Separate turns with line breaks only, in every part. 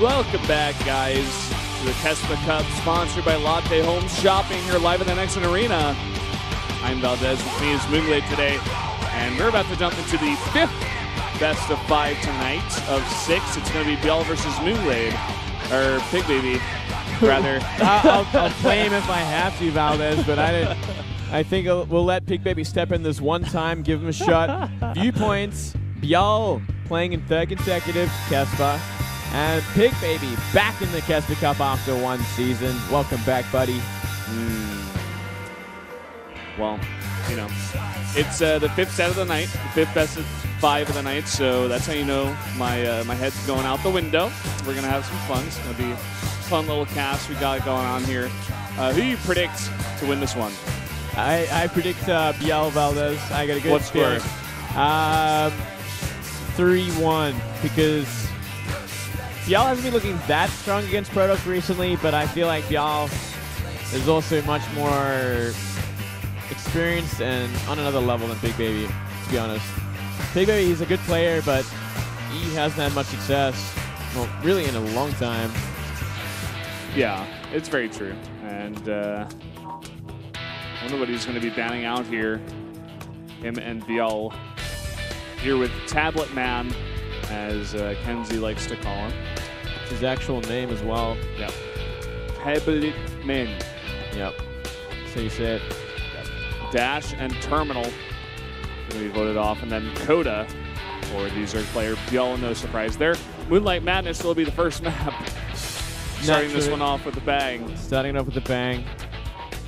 Welcome back, guys, to the KeSPA Cup, sponsored by Lotte Home Shopping here live at the Nexon Arena. I'm Valdez, with me is Moonglade today, and we're about to jump into the 5th best of 5 tonight of 6. It's going to be ByuL versus Moonglade, or Pigbaby, rather.
I'll claim if I have to, Valdez, but I think we'll let Pigbaby step in this one time, give him a shot. Viewpoints, ByuL playing in 3rd consecutive KeSPA. And Pigbaby back in the KeSPA Cup after 1 season. Welcome back, buddy.
Well, you know, it's the 5th set of the night, the 5th best of 5 of the night, so that's how you know my my head's going out the window. We're going to have some fun. It's going to be a fun little cast we got going on here. Who do you predict to win this one?
I predict ByuL, Valdez. I got a good
score?
3-1, because ByuL hasn't been looking that strong against Protoss recently, but I feel like ByuL is also much more experienced and on another level than Pigbaby, to be honest. Pigbaby, he's a good player, but he hasn't had much success, well, really in a long time.
Yeah, it's very true. And I wonder what he's going to be banning out here. Him and ByuL here with Tablet Man, as Kenzie likes to call him.
It's his actual name as well.
Yep. Tablet Man.
Yep. So you say it.
Yep. Dash and Terminal going to be voted off, and then Coda for the Zerg player. ByuL, no surprise there. Moonlight Madness will be the first map. Starting this one off with a bang.
Starting it off with a bang.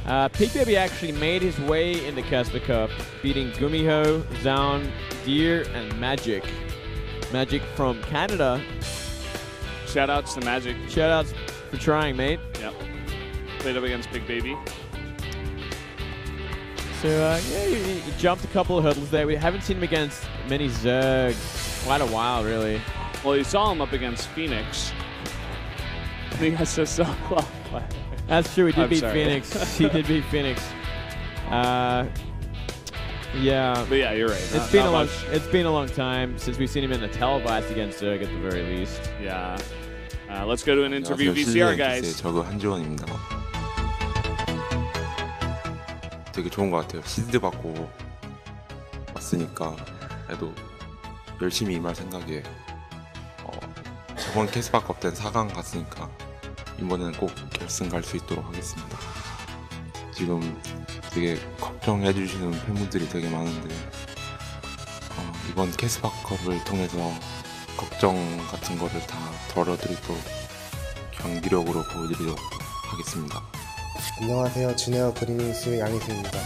Pigbaby actually made his way in the KeSPA Cup, beating Gumiho, Zaun, Deer, and Magic. Magic from Canada.
Shoutouts to Magic.
Shoutouts for trying, mate.
Yep. Played up against Pigbaby.
So, yeah, he jumped a couple of hurdles there. We haven't seen him against many Zerg quite a while, really.
Well, you saw him up against Phoenix. I think that's just so close.
That's true, he did beat Phoenix. He did beat Phoenix. Yeah.
But yeah, you're right.
It's been a long time since we've seen him in a televised against Zerg at the very least.
Yeah. Let's go to an interview VCR, guys.
저그 한지원입니다. 되게 좋은 것 같아요. 시드 받고 왔으니까 그래도 열심히 임할 생각에 저번 KeSPA 때는 4강 갔으니까 이번에는 꼭 결승 갈 수 있도록 하겠습니다. 지금 되게 걱정해 주시는 팬분들이 되게 많은데 이번 KeSPA 통해서 걱정 같은 거를 다 덜어드리도록 경기력으로 보여드리도록 하겠습니다.
안녕하세요. 진에어 그리밍스 양희수입니다.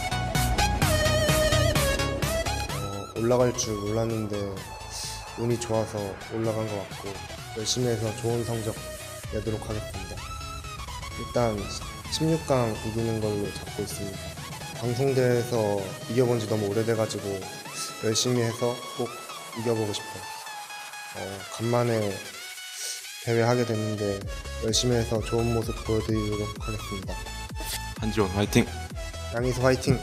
올라갈 줄 몰랐는데 운이 좋아서 올라간 것 같고 열심히 해서 좋은 성적 내도록 하겠습니다. 일단 16강 이기는 걸로 잡고 있습니다. 방송대회에서 이겨본 지 너무 오래돼가지고 열심히 해서 꼭 이겨보고 싶어요. 간만에 대회 하게 됐는데 열심히 해서 좋은 모습 보여드리도록 하겠습니다.
한지원 화이팅!
양희수 화이팅!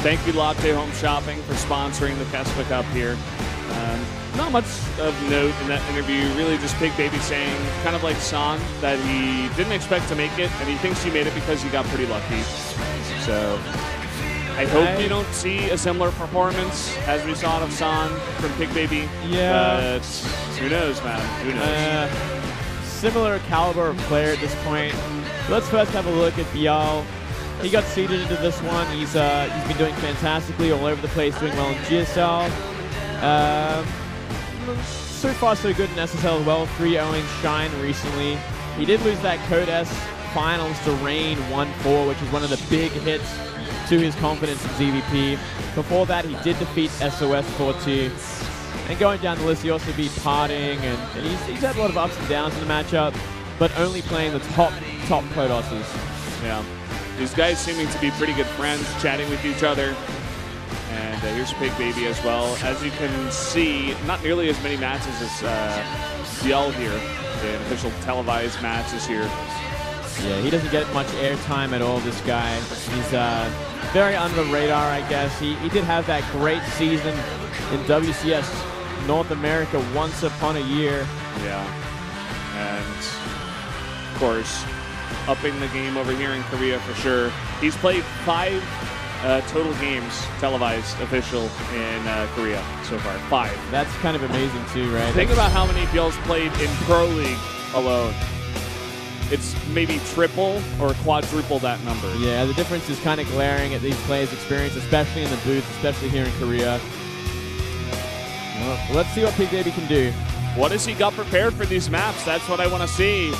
Thank you, Lotte Home Shopping, for sponsoring the KeSPA Cup here. Not much of note in that interview, really just Pigbaby saying, kind of like San, that he didn't expect to make it, and he thinks he made it because he got pretty lucky. So I hope we don't see a similar performance as we saw of San from Pigbaby.
Yeah.
But who knows, man? Who knows?
Similar caliber of player at this point. Let's first have a look at ByuL. He got seeded into this one. He's been doing fantastically all over the place, doing well in GSL. So far so good in SSL as well, 3-0ing Shine recently. He did lose that Code S finals to Rain 1-4, which is one of the big hits to his confidence in ZVP. Before that, he did defeat SOS 4-2. And going down the list, he also beat Parting, and he's had a lot of ups and downs in the matchup, but only playing the top Protosses.
Yeah. These guys seeming to be pretty good friends, chatting with each other. And here's Pigbaby as well. As you can see, not nearly as many matches as ByuL here. The official televised matches here.
Yeah, he doesn't get much airtime at all, this guy. He's very under the radar, I guess. He did have that great season in WCS North America once upon a year.
Yeah. And, of course, upping the game over here in Korea for sure. He's played 5 total games, televised, official in Korea so far. 5.
That's kind of amazing too, right?
Think about how many ByuL's played in Pro League alone. It's maybe triple or quadruple that number.
Yeah, the difference is kind of glaring at these players' experience, especially in the booth, especially here in Korea. Well, let's see what Pigbaby can do.
What has he got prepared for these maps? That's what I want to see.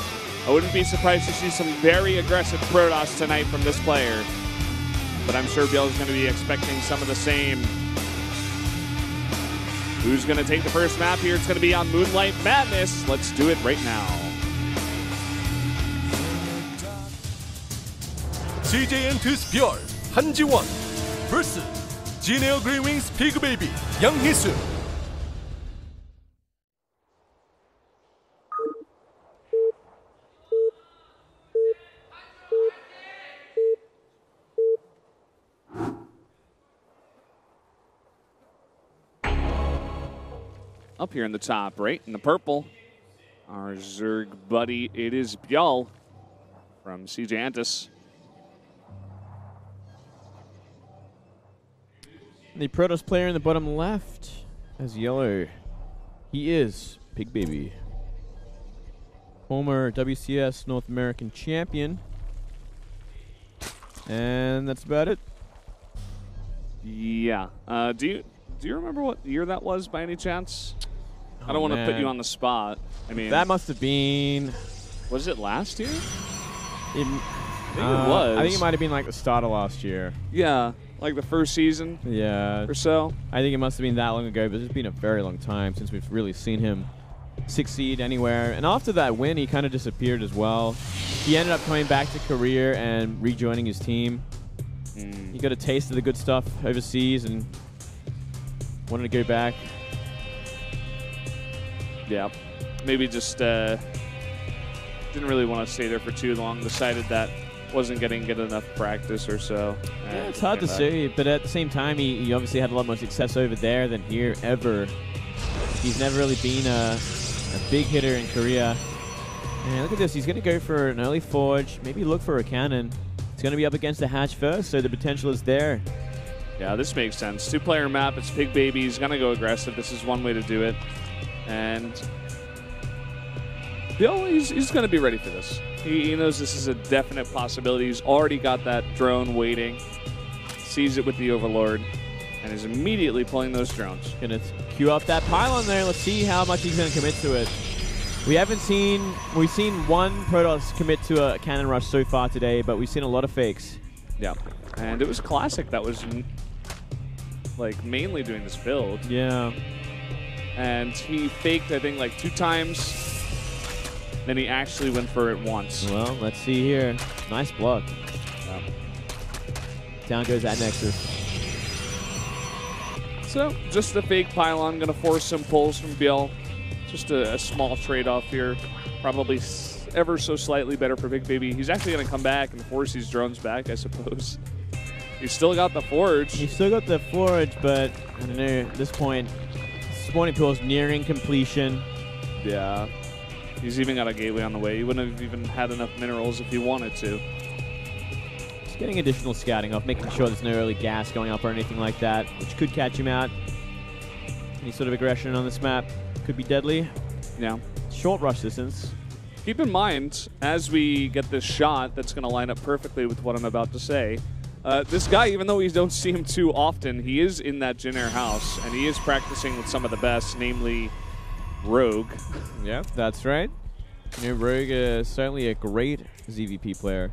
I wouldn't be surprised to see some very aggressive Protoss tonight from this player. But I'm sure ByuL is going to be expecting some of the same. Who's going to take the first map here? It's going to be on Moonlight Madness. Let's do it right now.
CJ&2's ByuL 한지원 vs G-Neo Green Wings Pigbaby 양희수.
Up here in the top, right in the purple, our Zerg buddy, it is ByuL from CJ&2.
The Protoss player in the bottom left as yellow. He is Pigbaby, former WCS North American champion. And that's about it.
Yeah. Do you remember what year that was by any chance? I don't want to put you on the spot. I mean,
that must have been.
Was it last year?
I think
it was.
I think it might have been like the start of last year.
Yeah, like the first season.
Yeah.
Or so.
I think it must have been that long ago, but it's been a very long time since we've really seen him succeed anywhere. And after that win, he kind of disappeared as well. He ended up coming back to Korea and rejoining his team. He got a taste of the good stuff overseas and wanted to go back.
Yeah. Maybe just didn't really want to stay there for too long. Decided that wasn't getting good enough practice or so.
Yeah, it's hard to say, but at the same time, he obviously had a lot more success over there than here ever. He's never really been a big hitter in Korea. And look at this. He's going to go for an early forge, maybe look for a cannon. It's going to be up against the hatch first, so the potential is there.
Yeah, this makes sense. 2-player map. It's Pigbaby. He's going to go aggressive. This is one way to do it. And ByuL, he's going to be ready for this. He knows this is a definite possibility. He's already got that drone waiting, sees it with the Overlord, and is immediately pulling those drones.
Going to queue up that pylon there. Let's see how much he's going to commit to it. We've seen one Protoss commit to a cannon rush so far today, but we've seen a lot of fakes.
Yeah, and it was Classic that was like mainly doing this build.
Yeah.
And he faked, I think, like 2 times. Then he actually went for it once.
Well, let's see here. Nice block. Down goes that Nexus.
So, just a fake pylon. Going to force some pulls from ByuL. Just a small trade-off here. Probably ever so slightly better for Pigbaby. He's actually going to come back and force these drones back, I suppose. He's still got the forge.
He's still got the forge, but I don't know, at this point, spawning pool is nearing completion.
Yeah. He's even got a gateway on the way. He wouldn't have even had enough minerals if he wanted to.
Just getting additional scouting off, making sure there's no early gas going up or anything like that, which could catch him out. Any sort of aggression on this map could be deadly.
Yeah.
Short rush distance.
Keep in mind, as we get this shot that's going to line up perfectly with what I'm about to say, this guy, even though we don't see him too often, he is in that Jin Air house, and he is practicing with some of the best, namely Rogue.
Yeah, that's right. You know, Rogue is certainly a great ZVP player.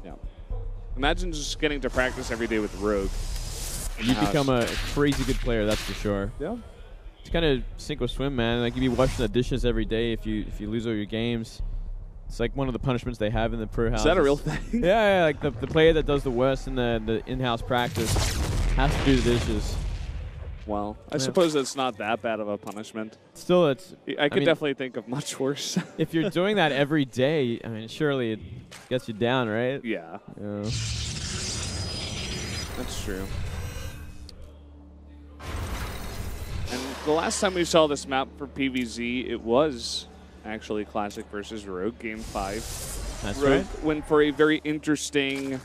Yeah. Imagine just getting to practice every day with Rogue.
You become a crazy good player, that's for sure.
Yeah.
It's kind of sink or swim, man. Like, you'd be washing the dishes every day if you lose all your games. It's like one of the punishments they have in the pro house.
Is that a real thing?
Yeah, like the player that does the worst in the in-house practice has to do the dishes.
Well, I suppose that's not that bad of a punishment.
Still,
I could definitely think of much worse.
If you're doing that every day, I mean, surely it gets you down, right?
Yeah. That's true. And the last time we saw this map for PvZ, it was actually Classic versus Rogue, Game 5.
That's
Rogue
right.
went for a very interesting,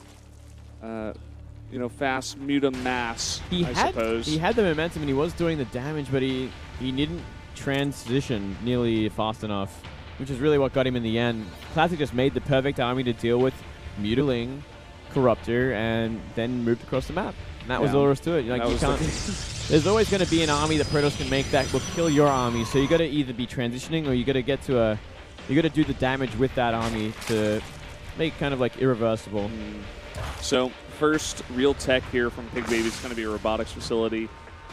you know, fast muta mass, I suppose.
He had the momentum and he was doing the damage, but he didn't transition nearly fast enough, which is really what got him in the end. Classic just made the perfect army to deal with Mutiling, Corruptor, and then moved across the map. And that was all there was to it. Like, you can't, there's always going to be an army that Protoss can make that will kill your army, so you got to either be transitioning or you got to get to a, you got to do the damage with that army to make kind of like irreversible.
So first real tech here from Pigbaby is going to be a robotics facility,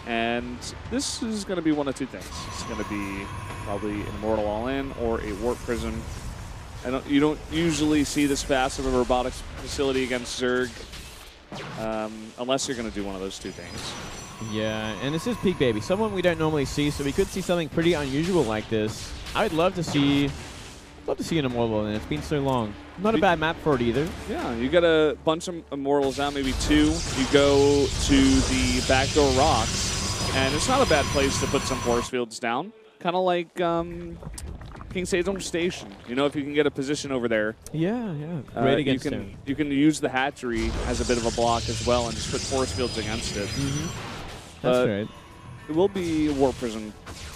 and this is going to be one of two things. It's going to be probably an Immortal All-In or a Warp Prism. You don't usually see this fast of a robotics facility against Zerg, unless you're going to do one of those two things.
Yeah, and this is Pigbaby, someone we don't normally see, so we could see something pretty unusual like this. I would love to see an Immortal, and it's been so long. Not a bad map for it either.
Yeah, you got a bunch of Immortals out, maybe 2. You go to the backdoor rocks, and it's not a bad place to put some force fields down. Kind of like King Sejong Station. You know, if you can get a position over there.
Yeah, great against him.
You can use the hatchery as a bit of a block as well and just put force fields against it.
That's right.
It will be Warp Prism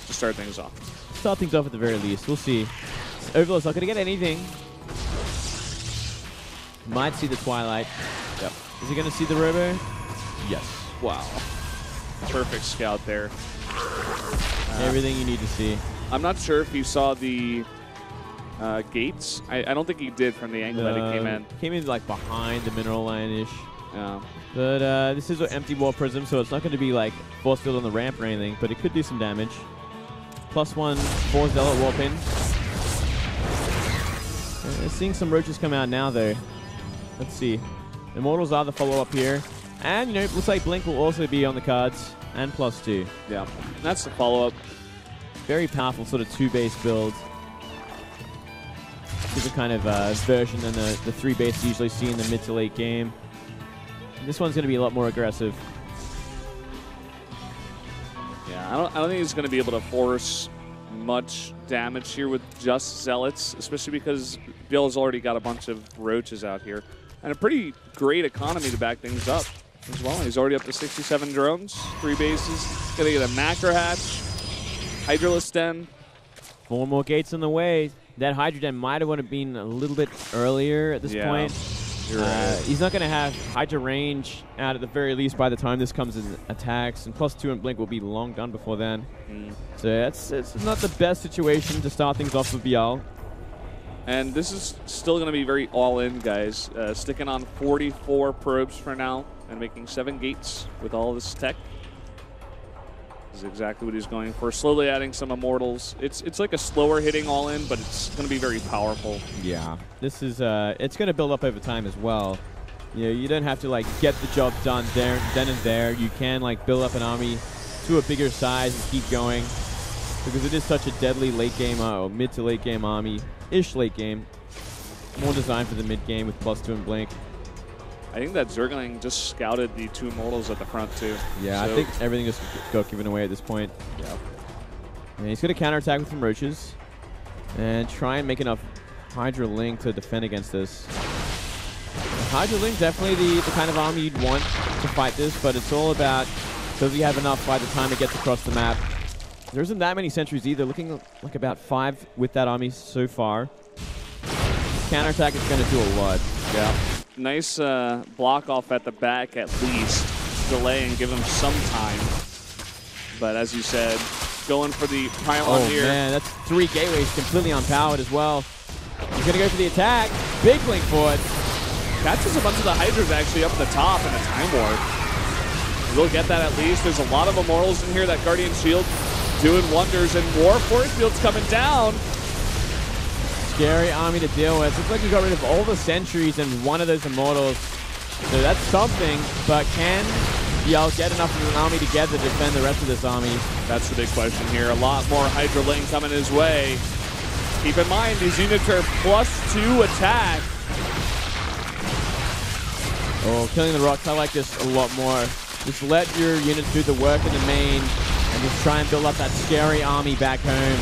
to start things off.
Start things off at the very least. We'll see. Overlord's not going to get anything. Might see the Twilight. Yep. Is he going to see the Robo? Yes.
Wow. Perfect scout there.
Everything you need to see.
I'm not sure if you saw the gates. I don't think he did from the angle that he came in.
Came in like behind the mineral line-ish.
Yeah.
But this is an empty Warp Prism, so it's not going to be like force field on the ramp or anything, but it could do some damage. +1 for Zealot Warp in. Seeing some roaches come out now, though. Let's see. Immortals are the follow-up here. And, you know, it looks like Blink will also be on the cards. And +2.
Yeah. That's the follow-up.
Very powerful sort of 2-base build. It's a kind of version than the 3-base you usually see in the mid to late game. This one's going to be a lot more aggressive.
Yeah, I don't think he's going to be able to force much damage here with just Zealots, especially because ByuL's already got a bunch of roaches out here. And a pretty great economy to back things up as well. He's already up to 67 drones, 3 bases. Going to get a macro hatch, Hydralisk Den.
4 more gates on the way. That Hydra Den might have been a little bit earlier at this point.
You're right.
He's not going to have Hydra range out at the very least by the time this comes in attacks, and +2 and Blink will be long done before then. So it's not the best situation to start things off with ByuL.
And this is still going to be very all-in, guys. Sticking on 44 probes for now and making 7 gates with all this tech. This is exactly what he's going for. Slowly adding some Immortals. It's like a slower hitting all-in, but it's going to be very powerful.
Yeah. This is it's going to build up over time as well. You know, you don't have to like get the job done there, then and there. You can like build up an army to a bigger size and keep going, because it is such a deadly late game or mid to late game army-ish late game. More designed for the mid game with +2 and Blink.
I think that Zergling just scouted the 2 Immortals at the front, too.
Yeah, so I think everything just got given away at this point.
Yeah.
And he's going to counterattack with some roaches and try and make enough Hydra Link to defend against this. Hydra Link, definitely the kind of army you'd want to fight this, but it's all about, does he have enough by the time it gets across the map? There isn't that many sentries either, looking like about 5 with that army so far. Counterattack is going to do a lot.
Yeah. Nice block off at the back at least. Delay and give him some time. But as you said, going for the pylon here.
Oh man, that's 3 gateways completely unpowered as well. He's going to go for the attack. Big Blink for it.
Catches a bunch of the Hydras actually up at the top in a Time Warp. We'll get that at least. There's a lot of Immortals in here. That Guardian Shield doing wonders. And more Force Field's coming down.
Scary army to deal with. Looks like he got rid of all the sentries and one of those Immortals. So that's something, but can ByuL get enough of an army together to defend the rest of this army?
That's the big question here. A lot more Hydra Link coming his way. Keep in mind, these units are +2 attack.
Oh, killing the rocks. I like this a lot more. Just let your units do the work in the main and just try and build up that scary army back home.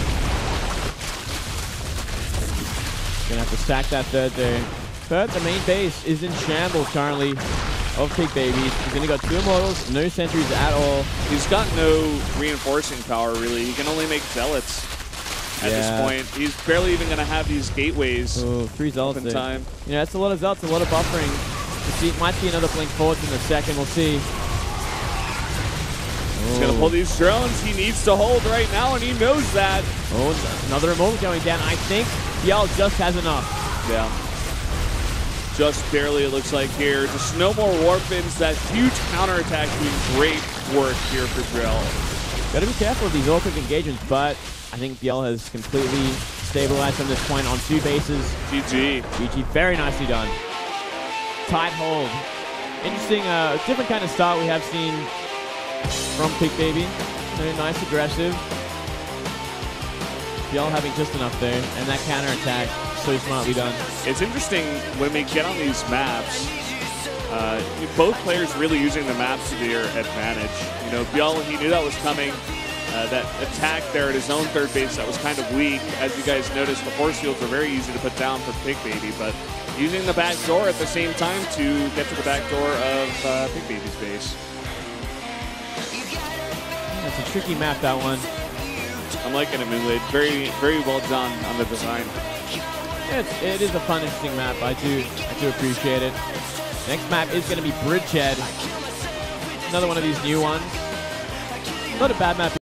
Gonna have to sack that third there. Third, the main base is in shambles currently of Pigbaby. He's gonna got 2 immortals, no sentries at all.
He's got no reinforcing power, really. He can only make zealots at this point. He's barely even gonna have these gateways.
Oh, 3 zealots
in
there.
time.
Yeah, that's a lot of zealots, a lot of buffering. Might see another blink forwards in a second. We'll see.
He's gonna pull these drones. He needs to hold right now, and he knows that.
Oh, another immortal going down. I think ByuL just has enough.
Yeah. Just barely, it looks like here. Just no more warp fins. That huge counterattack doing great work here for ByuL.
Gotta be careful of these awkward engagements, but I think ByuL has completely stabilized from this point on 2 bases.
GG.
GG, very nicely done. Tight hold. Interesting, different kind of start we have seen from Pigbaby. Very nice, aggressive. ByuL having just enough there, and that counterattack, so smartly done.
It's interesting when we get on these maps, both players really using the maps to their advantage. You know, ByuL, he knew that was coming. That attack there at his own third base that was kind of weak. As you guys noticed, the force fields are very easy to put down for Pigbaby, but using the back door at the same time to get to the back door of Pigbaby's base.
That's a tricky map, that one.
I'm liking it, Moonblade. Very, very well done on the design.
It is a fun, interesting map. I do appreciate it. Next map is going to be Bridgehead. Another one of these new ones. Not a bad map.